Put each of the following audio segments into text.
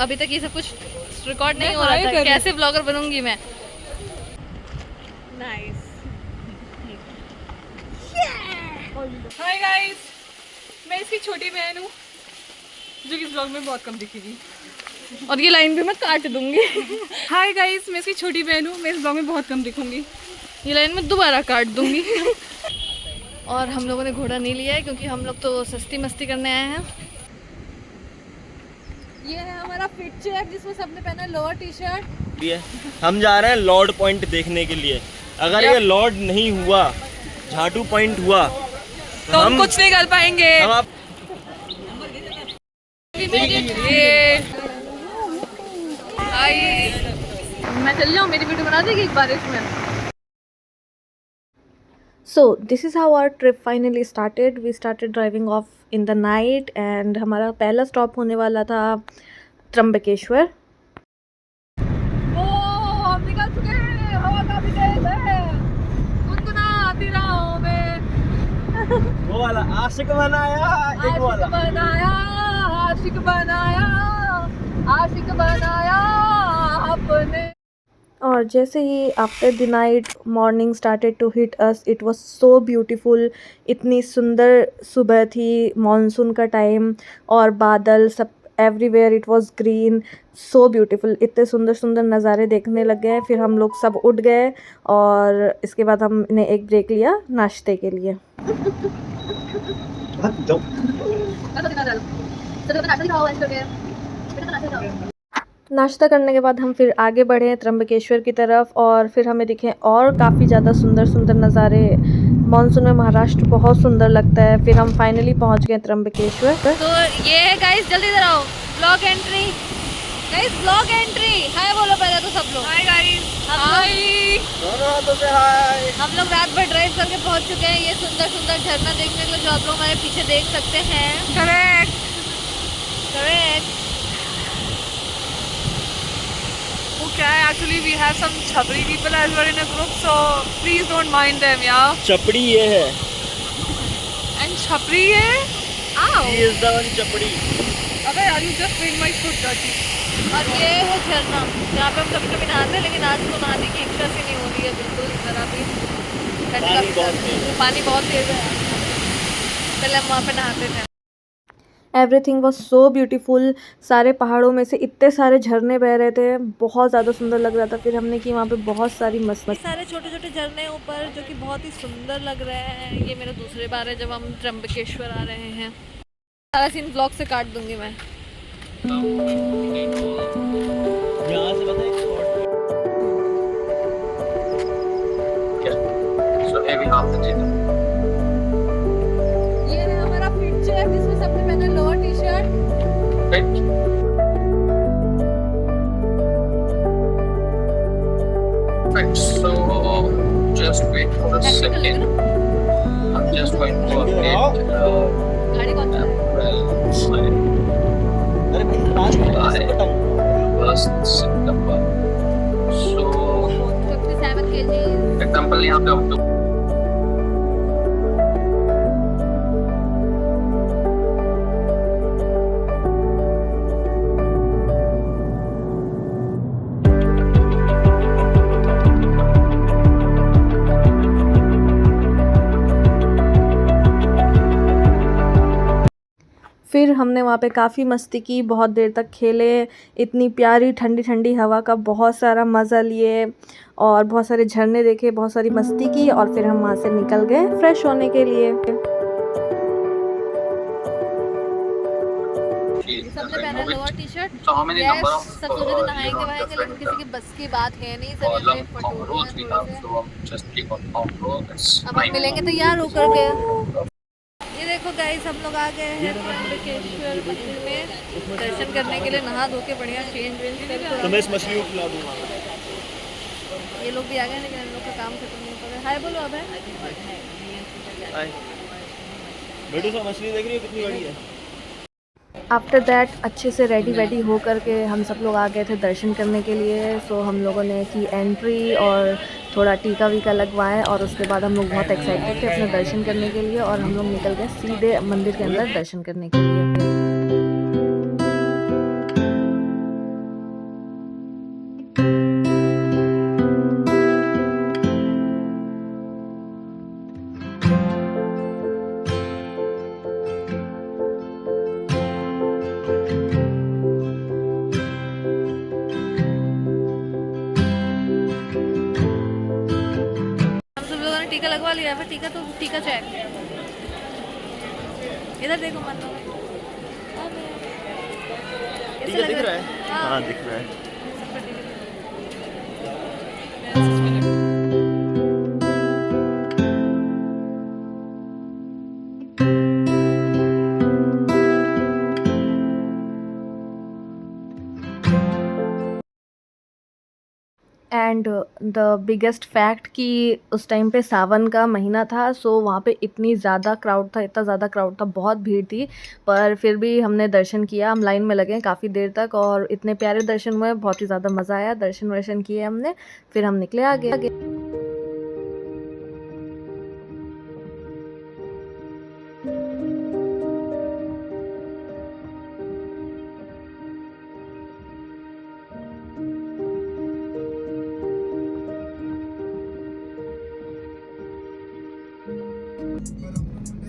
अभी तक ये सब कुछ रिकॉर्ड नहीं हो रहा था। कैसे ब्लॉगर बनूंगी मैं। नाइस। हाय गाइस, मैं इसकी छोटी बहन हूँ जो कि इस ब्लॉग में बहुत कम दिखेगी, और ये लाइन भी मैं काट दूंगी। हाय गाइस, मैं इसकी छोटी बहन हूँ, मैं इस ब्लॉग में बहुत कम दिखूंगी। ये लाइन मैं दोबारा काट दूंगी। और हम लोगों ने घोड़ा नहीं लिया है क्योंकि हम लोग तो सस्ती मस्ती करने आए हैं। ये है हमारा फिट चेक जिसमें सबने पहना लोअर टी शर्ट। हम जा रहे हैं लॉर्ड पॉइंट देखने के लिए। अगर ये लॉर्ड नहीं हुआ, झाटू पॉइंट हुआ, तो हम कुछ नहीं कर पाएंगे। हम आप मैं चल जाऊँ, मेरी वीडियो बना देगी एक बार इसमें। So this is how our trip finally started. We started driving off in the night and हमारा पहला स्टॉप होने वाला था त्र्यंबकेश्वर। हम निकल चुके हैं, हवा काफी तेज है, गुनगुनाती राहों में। वो वाला आशिक बनाया, एक वाला आशिक बनाया अपने। और जैसे ही after the night morning started to hit us, it was so beautiful. इतनी सुंदर सुबह थी, मॉनसून का टाइम, और बादल सब everywhere, it was green, so beautiful. इतने सुंदर सुंदर नज़ारे देखने लग गए। फिर हम लोग सब उठ गए और इसके बाद हमने एक ब्रेक लिया नाश्ते के लिए। नाश्ता करने के बाद हम फिर आगे बढ़े त्र्यंबकेश्वर की तरफ, और फिर हमें दिखे और काफ़ी ज़्यादा सुंदर सुंदर नज़ारे। मॉनसून में महाराष्ट्र बहुत सुंदर लगता है। फिर हम फाइनली पहुंच गए त्र्यंबकेश्वर। तो ये है गाइस, जल्दी इधर आओ, blog entry. Guys blog entry, hi बोलो पहले तो सब लोग। हाय गाइस, दोनों हाथों से हाय। हम लोग रात भर ड्राइव करके पहुंच चुके हैं ये सुंदर सुंदर झरना देखने के लिए, जो आप लोग हमारे पीछे देख सकते हैं। Correct. Okay, actually we have some chapri people as well in a group, so please don't mind them, yeah. चपड़ी ये है। And chapri है? Ow. He is the one चपड़ी। अबे यार, you just made my foot dirty. और ये है झरना जहाँ पे हम कभी कभी नहाते हैं, लेकिन आज तो नहाने की इच्छा सी नहीं हो रही है बिल्कुल जरा भी। पानी बहुत तेज है। पहले हम वहाँ पे नहाते थे। Everything was so beautiful. सारे पहाड़ों में से इतने सारे झरने बह रहे थे, बहुत ज़्यादा सुंदर लग रहा था। फिर हमने की वहाँ पे बहुत सारी मस्त सारे छोटे छोटे झरने ऊपर, जो कि बहुत ही सुंदर लग रहे हैं। ये मेरा दूसरी बार है जब हम त्र्यंबकेश्वर आ रहे हैं। सारा सीन ब्लॉग से काट दूंगी मैं। यहाँ से बताइए ये है हमारा फिट चेक जिसमें सबने पहना lower T shirt. Right, so just wait for a second. I'm just going to update गाड़ी कौन सा है? अरे भाई last July 1st September. So 57 kg। Example यहाँ पे आप फिर हमने वहाँ पे काफ़ी मस्ती की, बहुत देर तक खेले, इतनी प्यारी ठंडी ठंडी हवा का बहुत सारा मज़ा लिए, और बहुत सारे झरने देखे, बहुत सारी मस्ती की, और फिर हम वहाँ से निकल गए फ्रेश होने के लिए। सबने पहना लोअर टी शर्ट। सब सोचे थे नहाएंगे वहाएंगे, लेकिन किसी की बस की बात है नहीं। सब अपने फटोरे हैं। अब हम मिलेंगे तैयार होकर के। ये देखो गाइस, हम लोग आ गए हैं त्र्यंबकेश्वर मंदिर में दर्शन करने के लिए। नहा धो के बढ़िया चेंज वेंज करके तो मैं इस मछली को खिला दूंगा। ये लोग भी आ गए, लेकिन इन लोग का काम खत्म नहीं हो रहा है। हाय बोलो अब है। बेटू सा मछली देख रही हो कितनी बड़ी है। आफ्टर दैट अच्छे से रेडी वेडी हो करके हम सब लोग आ गए थे दर्शन करने के लिए। सो हम लोगों ने की एंट्री और थोड़ा टीका वीका लगवाए, और उसके बाद हम लोग बहुत एक्साइटेड थे अपना दर्शन करने के लिए, और हम लोग निकल गए सीधे मंदिर के अंदर दर्शन करने के लिए। ड्राइवर टीका चेक। इधर देखो मन ठीक है, दिख रहा है। हाँ दिख रहा है। एंड द बिगेस्ट फैक्ट कि उस टाइम पे सावन का महीना था, सो वहाँ पे इतनी ज़्यादा क्राउड था, इतना ज़्यादा क्राउड था, बहुत भीड़ थी, पर फिर भी हमने दर्शन किया। हम लाइन में लगे काफ़ी देर तक और इतने प्यारे दर्शन हुए, बहुत ही ज़्यादा मज़ा आया। दर्शन वर्शन किए हमने, फिर हम निकले आगे।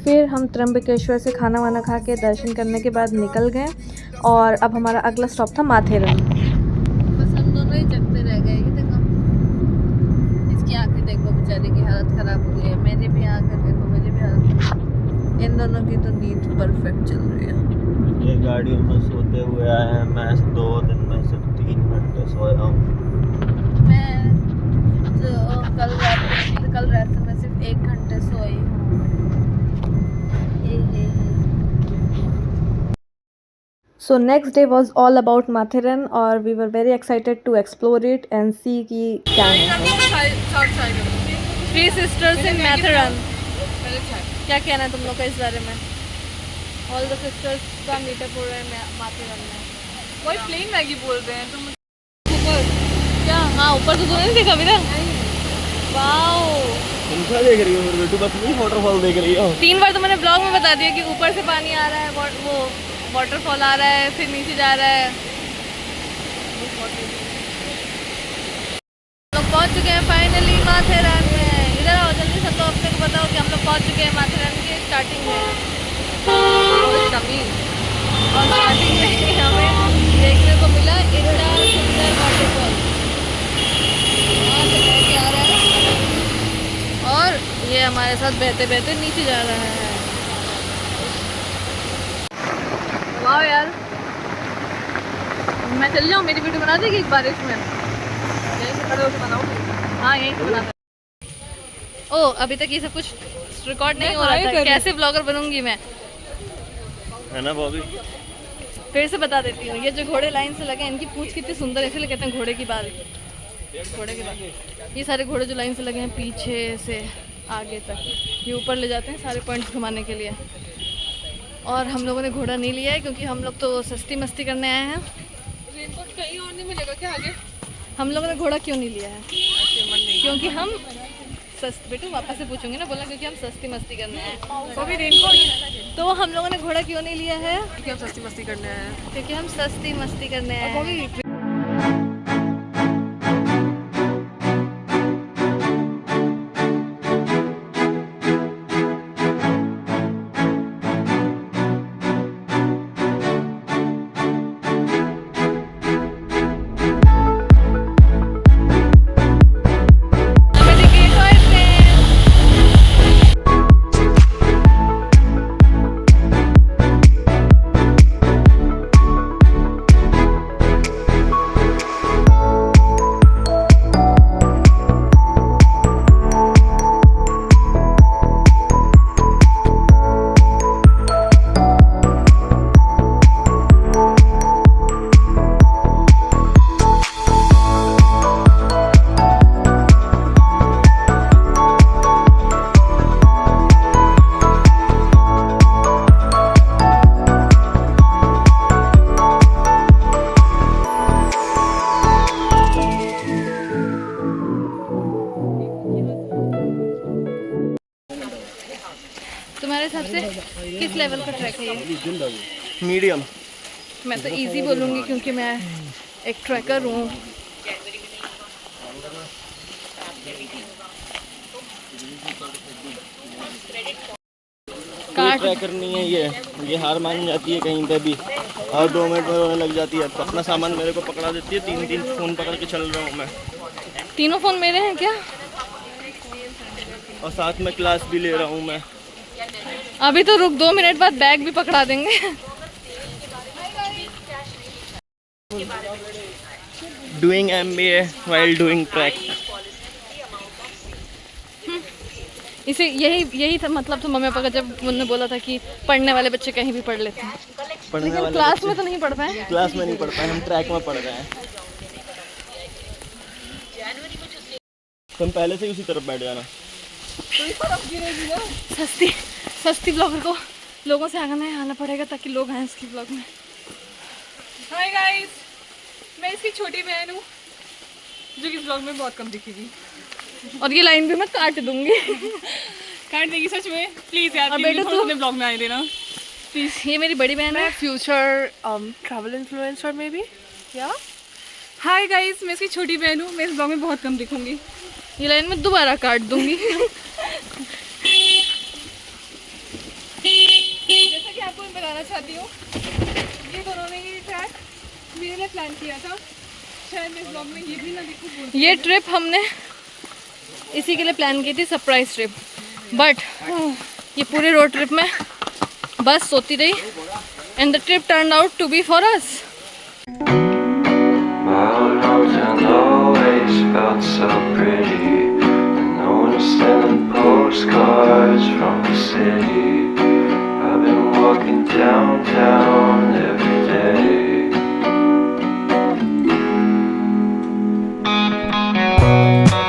फिर हम त्र्यंबकेश्वर से खाना वाना खा के दर्शन करने के बाद निकल गए और अब हमारा अगला स्टॉप था माथेरन। बस हम दोनों ही जगते रह गए। ये देखो, इसकी आंखें देखो, बेचारी की हालत खराब हो गई है। मेरी भी आंखें देखो, मेरी भी हालत। इन दोनों की तो नींद परफेक्ट चल रही है। ये गाड़ियों में सोते हुए आए हैं। मैं 2 दिन में सिर्फ 3 घंटे सोया हूँ। मैं कल रात से मैं सिर्फ 1 घंटे सोई हूँ। So next day was all about Mathiran और we were very excited to explore it and see कि क्या है। Three sisters in Matheran. क्या कहना है तुम लोग का इस बारे में? ऑल द सिस्टर्स का मीटअप हो रहा है माथेरन में। वही प्लेन मैगी बोल रहे हैं तुम। ऊपर क्या? हाँ ऊपर तो तूने नहीं देखा मेरा। वाओ, तुम क्या देख रही हो मेरे बेटू? बस वही वाटरफॉल देख रही हो। 3 बार तो मैंने ब्लॉग में बता दिया कि ऊपर से पानी आ रहा है, वो वाटरफॉल आ रहा है, फिर नीचे जा रहा है। लोग पहुंच चुके हैं फाइनली माथेरान में। इधर आओ जल्दी सब लोग, अपने को बताओ कि हम लोग पहुंच चुके हैं माथेरान की स्टार्टिंग में। और स्टार्टिंग में ही हमें देखने को मिला इतना सुंदर वाटरफॉल। वहाँ से बह के आ रहा है और ये हमारे साथ बहते बहते नीचे जा रहा है। वाह यार, मैं चल जाऊँ? मेरी वीडियो बना देगी एक बारिश में? यहीं से खड़े होकर बनाऊँगी। हाँ यहीं से बना। ओ अभी तक ये सब कुछ रिकॉर्ड नहीं हो रहा था। कैसे ब्लॉगर बनूंगी मैं, है ना बॉबी? फिर से बता देती हूँ। ये जो घोड़े लाइन से लगे, इनकी पूंछ कितनी सुंदर है, इसलिए कहते हैं घोड़े की बाल। घोड़े के बाल। ये सारे घोड़े जो लाइन से लगे हैं पीछे से आगे तक, ये ऊपर ले जाते हैं सारे पॉइंट्स घुमाने के लिए। और हम लोगों ने घोड़ा नहीं लिया है क्योंकि हम लोग तो सस्ती मस्ती करने आए हैं। रेनकोट कहीं और नहीं मिलेगा क्या आगे? हम लोगों ने घोड़ा क्यों नहीं लिया है? क्योंकि हम बेटू वापस से पूछूंगी ना, बोला क्योंकि हम सस्ती मस्ती करने आए हैं। वो भी रेनकोट। तो हम लोगों ने घोड़ा क्यों नहीं लिया है? क्योंकि हम सस्ती मस्ती करने आए हैं। क्योंकि हम सस्ती मस्ती करने आए हैं। तुम्हारे हिसाब से किस लेवल का ट्रैक है ये? मीडियम। मैं तो इजी बोलूँगी क्योंकि मैं एक ट्रैकर हूँ। कोई ट्रैकर नहीं है ये हार मान जाती है कहीं पे भी और 2 मिनट में रोने लग जाती है। अपना सामान मेरे को पकड़ा देती है। 3 फ़ोन पकड़ के चल रहा हूँ मैं। तीनों फ़ोन मेरे हैं क्या? और साथ में क्लास भी ले रहा हूँ मैं। अभी तो रुक, 2 मिनट बाद बैग भी पकड़ा देंगे। Doing MBA while doing track. इसे यही था मतलब था मम्मी पापा का, जब उन्होंने बोला था कि पढ़ने वाले बच्चे कहीं भी पढ़ लेते हैं, पढ़ने लेकिन वाले क्लास में तो नहीं पढ़ पाए। क्लास में नहीं पढ़ पाए, हम ट्रैक में पढ़ रहे हैं। तुम पहले से ही उसी तरफ बैठ जाना। सस्ती ब्लॉगर को लोगों से आगे नहीं आना पड़ेगा ताकि लोग आए इसकी ब्लॉग में। हाय गाइस, मैं इसकी छोटी बहन हूँ जो कि इस ब्लॉग में बहुत कम दिखेगी। और ये लाइन भी मैं काट दूंगी। काट देगी सच में, प्लीज यार, अब प्लीज बेटा मुझे तू- अपने ब्लॉग में आने देना। प्लीज, ये मेरी बड़ी बहन है। फ्यूचर ट्रैवल इन्फ्लुएंसर में भी क्या। हाय गाइस, मैं इसकी छोटी बहन हूँ, मैं इस ब्लॉग में बहुत कम दिखूंगी। ये लाइन मैं दोबारा काट दूंगी। जैसा कि आपको मैं बताना चाहती हूँ, ये दोनों ने ये ट्रैक मेरे लिए प्लान किया था। शायद मैं इस ब्लॉग में ये भी ना दिखूँ। ये ट्रिप हमने इसी के लिए प्लान की थी, सरप्राइज ट्रिप। बट ये पूरे रोड ट्रिप में बस सोती रही and the trip turn out to be for us. My old hometown always felt so pretty, and no one's sending postcards from the city. I've been walking downtown every day.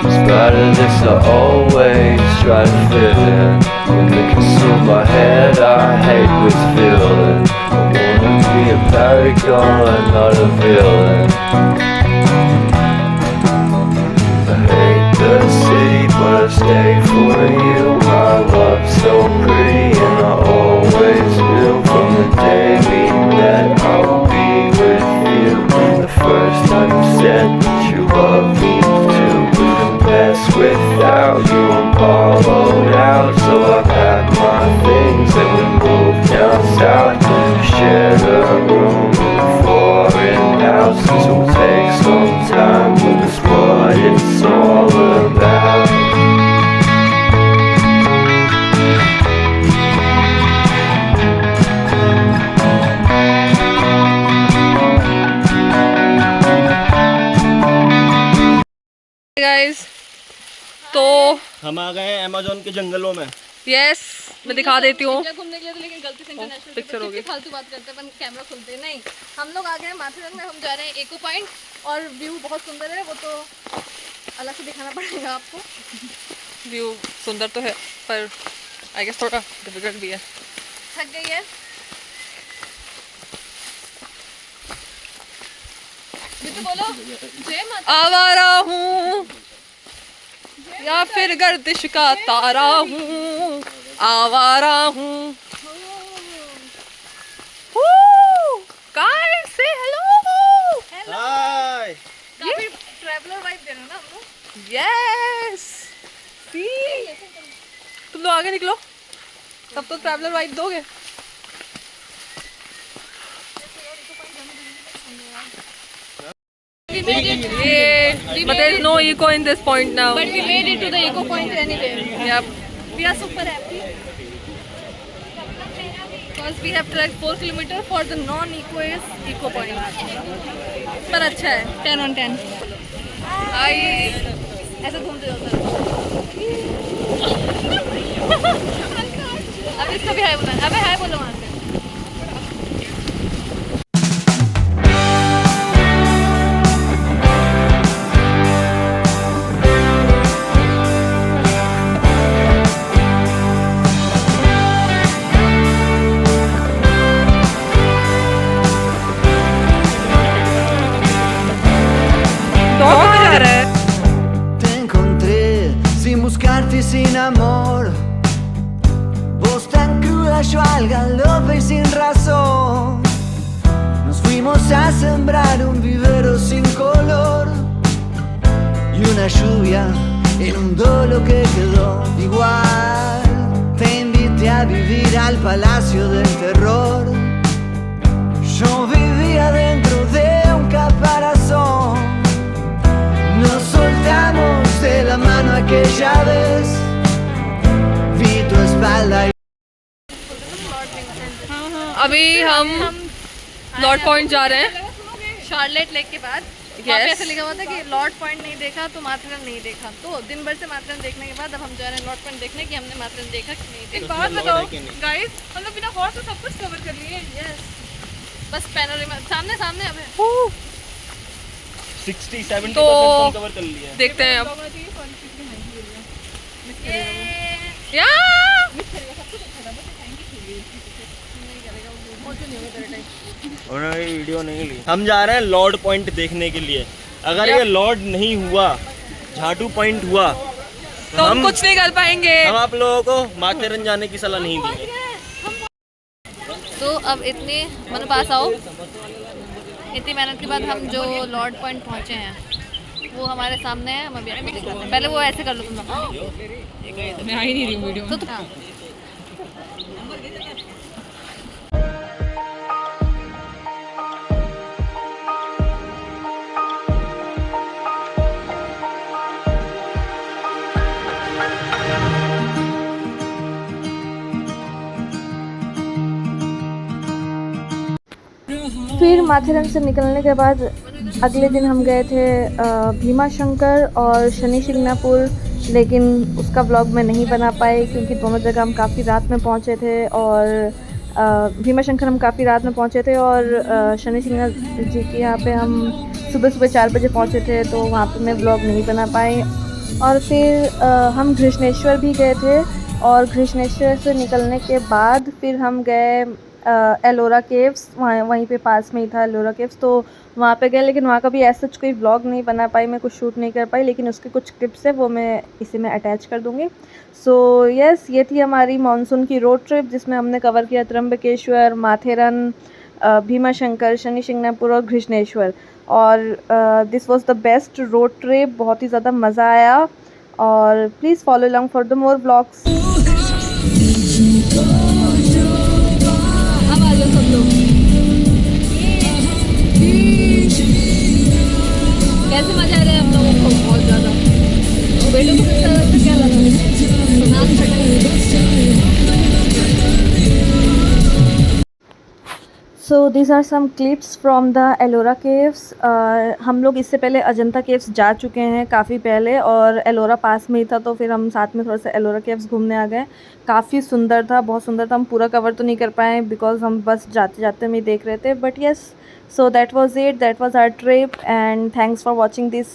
Despite this, I always try to fit in. When they consume my head, I hate this feeling. I wanna be a paragon, not a villain. I hate the city, but I stay for you. My love's so pretty, and I always knew from the day we met I would be with you. The first time you said that you love me too. Couldn't best without you, I'm hollowed out. So I packed my things and we moved down south. Shared a room in a foreign house. This will take some time, but it's what it's all about. Guys, तो हम आ गए हैं Amazon के जंगलों में। Yes, मैं दिखा देती हूँ। घूमने के लिए तो, लेकिन गलती से इंटरनेशनल पिक्चर होगी। फालतू बात करते हैं, कैमरा खुलते नहीं। हम लोग आ गए हैं माथेरन में, हम जा रहे हैं एको पॉइंट और व्यू बहुत सुंदर है। वो तो अलग से दिखाना पड़ेगा आपको। व्यू सुंदर तो है पर आई गेस थोड़ा डिफिकल्ट भी है। थक गई है। तो बोलो जय माता। आवारा हूँ या फिर गर्दिश का तारा हूँ, आवारा हूँ। गाइस से हेलो। हाय। काफी ट्रैवलर वाइब दे रहे हैं ना हम लोग। यस, सी तुम लोग आगे निकलो, तब तो ट्रैवलर वाइब दोगे। We made it. Yeah, but there is no eco in this point now. But we made it to the eco point anyway. Yep. We are super happy. Because we have trekked 4 kilometers for the non-eco is eco point. पर अच्छा है, 10 on 10. आई ऐसे घूमते जाओ sir. अब इसका भी हाय बोला, अबे हाय बोलो वहाँ से। Te encontré sin buscarte y sin amor. Vos tan cruda, yo al galope y sin razón. Nos fuimos a sembrar un vivero sin color. Y una lluvia inundó lo que quedó. Igual te invité a vivir al palacio del terror. Yo vivía dentro de un caparazón. Nos soltamos de la mano aquella vez. अभी हम Lord point जा रहे हैं। Charlotte lake के बाद वहाँ पे ऐसे लिखा हुआ था कि लॉर्ड पॉइंट नहीं देखा तो माथेरन नहीं देखा। तो दिन भर से माथेरन देखने के बाद अब हम जा रहे हैं लॉर्ड पॉइंट देखने कि हमने माथेरन देखा कि नहीं एक देखा। बात बताओ गाइस, हम लोग बिना हॉर्स सब कुछ कवर कर लिए। यस, बस पैनोरेमा सामने सामने अब है। 60-70% तो कवर कर लिया है। देखते हैं अब। या उन्होंने वीडियो नहीं ली। हम जा रहे हैं लॉर्ड पॉइंट देखने के लिए। अगर ये लॉर्ड नहीं हुआ, झाटू पॉइंट हुआ, तो हम कुछ नहीं कर पाएंगे। हम आप लोगों को माथेरन जाने की सलाह नहीं देंगे। तो अब इतनी मतलब पास आओ, इतनी मेहनत के बाद हम जो लॉर्ड पॉइंट पहुँचे हैं वो हमारे सामने है। हम अभी आपको दिखाते हैं। पहले वो ऐसे कर लो तुम लोग। मैं आ ही नहीं रही हूँ वीडियो। तो हाँ। फिर माथेरन से निकलने के बाद अगले दिन हम गए थे भीमा शंकर और शनि शिंगणापुर, लेकिन उसका व्लॉग मैं नहीं बना पाई क्योंकि दोनों जगह हम काफ़ी रात में पहुँचे थे। और भीमा शंकर हम काफ़ी रात में पहुँचे थे और शनि शिंगणा जी के यहाँ पे हम सुबह सुबह 4 बजे पहुँचे थे, तो वहाँ पे मैं व्लॉग नहीं बना पाई। और फिर हम घृष्णेश्वर भी गए थे और घृष्णेश्वर से निकलने के बाद फिर हम गए एलोरा केव्स। वहीं पे पास में ही था एलोरा केव्स, तो वहाँ पे गए, लेकिन वहाँ का भी ऐसा कोई व्लॉग नहीं बना पाई, मैं कुछ शूट नहीं कर पाई, लेकिन उसके कुछ क्लिप्स है वो मैं इसी में अटैच कर दूँगी। सो यस, ये थी हमारी मानसून की रोड ट्रिप जिसमें हमने कवर किया त्र्यंबकेश्वर, माथेरन, भीमा शंकर, शनि शिंगणापुर और घृष्णेश्वर। और this was the best road trip, बहुत ही ज़्यादा मज़ा आया। और please follow along for the more vlogs. अब आ जाओ सब लोग। कैसे मजा आ रहा है हम लोगों को? बहुत ज़्यादा। बेटों को क्या लगा? नाम छटा। So these are some clips from the Ellora caves. हम लोग इससे पहले अजंता केव्स जा चुके हैं काफ़ी पहले, और एलोरा पास में ही था, तो फिर हम साथ में थोड़ा सा एलोरा केव्स घूमने आ गए। काफ़ी सुंदर था, बहुत सुंदर था। हम पूरा कवर तो नहीं कर पाए बिकॉज हम बस जाते जाते में ही देख रहे थे, but yes, so that was it, that was our trip and thanks for watching this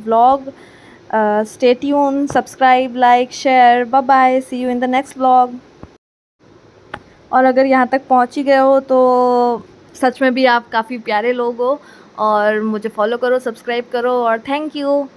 vlog. Stay tune, subscribe, like, share, bye bye, see you in the next vlog. और अगर यहाँ तक पहुँच ही गए हो तो सच में भी आप काफ़ी प्यारे लोग हो, और मुझे फॉलो करो, सब्सक्राइब करो, और थैंक यू।